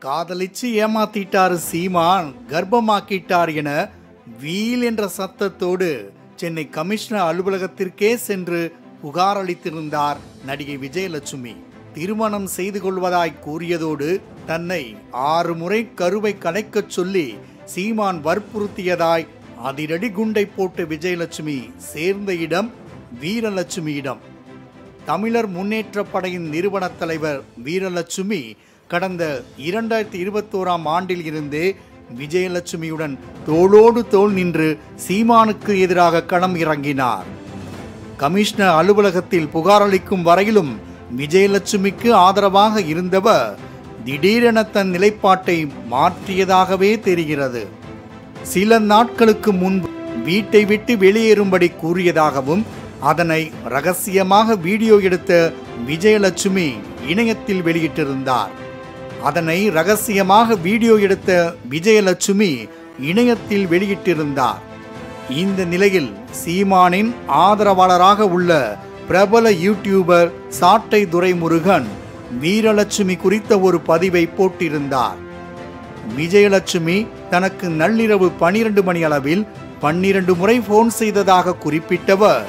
காதலிச்சு ஏமாத்திட்டாரு சீமான், கர்ப்பமாக்கிட்டார் என வீல் என்ற சத்தத்தோடு சென்னை கமிஷனர் அலுவலகத்திற்கே சென்று புகார் அளித்திருந்தார் நடிகை விஜயலட்சுமி. திருமணம் செய்து கொள்வதாய் கூறியதோடு தன்னை 6 முறை கருவை கலைக்கச் சொல்லி சீமான் வற்புறுத்தியதாய் அதிரடி குண்டை போட்டு விஜயலட்சுமி சேர்ந்த இடம் வீரலட்சுமியிடம். தமிழர் முன்னேற்ற படையின் நிறுவன தலைவர் வீரலட்சுமி கடந்த 2021ஆம் ஆண்டில் இருந்தே விஜயலட்சுமியுடன் தோளோடு தோள் நின்று சீமானுக்கு எதிராக களம் இறங்கினார். கமிஷனர் அலுவலகத்தில் புகார் அளிக்கும் வரையிலும் விஜயலட்சுமிக்கு ஆதரவாக இருந்தவர் திடீரென தன் நிலைப்பாட்டை மாற்றியதாகவே தெரிகிறது. சில நாட்களுக்கு முன்பு வீட்டை விட்டு வெளியேறும்படி கூறியதாகவும் அதனை ரகசியமாக வீடியோ எடுத்த விஜயலட்சுமி இணையத்தில் வெளியிட்டிருந்தார். இந்த நிலையில் சீமானின் ஆதரவாளராக உள்ள பிரபல யூடியூபர் சாட்டை துரைமுருகன் வீரலட்சுமி குறித்த ஒரு பதிவை போட்டிருந்தார். விஜயலட்சுமி தனக்கு நள்ளிரவு 12 மணி அளவில் 12 முறை போன் செய்ததாக குறிப்பிட்டவர்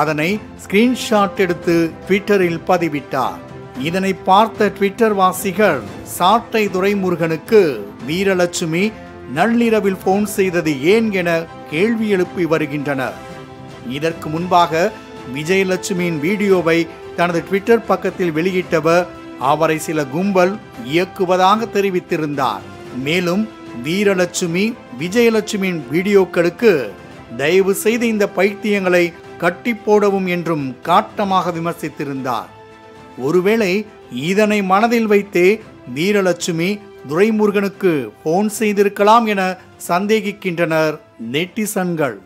அதனை ஸ்கிரீன்ஷாட் எடுத்து ட்விட்டரில் பதிவிட்டார். இதனை பார்த்த ட்விட்டர் வாசிகள் சாட்டை துரைமுருகனுக்கு வீரலட்சுமி நள்ளிரவில் போன் செய்தது ஏன் என கேள்வி எழுப்பி வருகின்றனர். இதற்கு முன்பாக விஜயலட்சுமியின் வீடியோவை தனது ட்விட்டர் பக்கத்தில் வெளியிட்டவர் அவரை சில கும்பல் இயக்குவதாக தெரிவித்திருந்தார். மேலும் வீரலட்சுமி விஜயலட்சுமியின் வீடியோக்களுக்கு தயவு செய்து இந்த பைத்தியங்களை கட்டி போடவும் என்றும் காட்டமாக விமர்சித்திருந்தார். ஒருவேளை இதனை மனதில் வைத்தே வீரலட்சுமி துரைமுருகனுக்கு போன் செய்திருக்கலாம் என சந்தேகிக்கின்றனர் நெட்டிசன்கள்.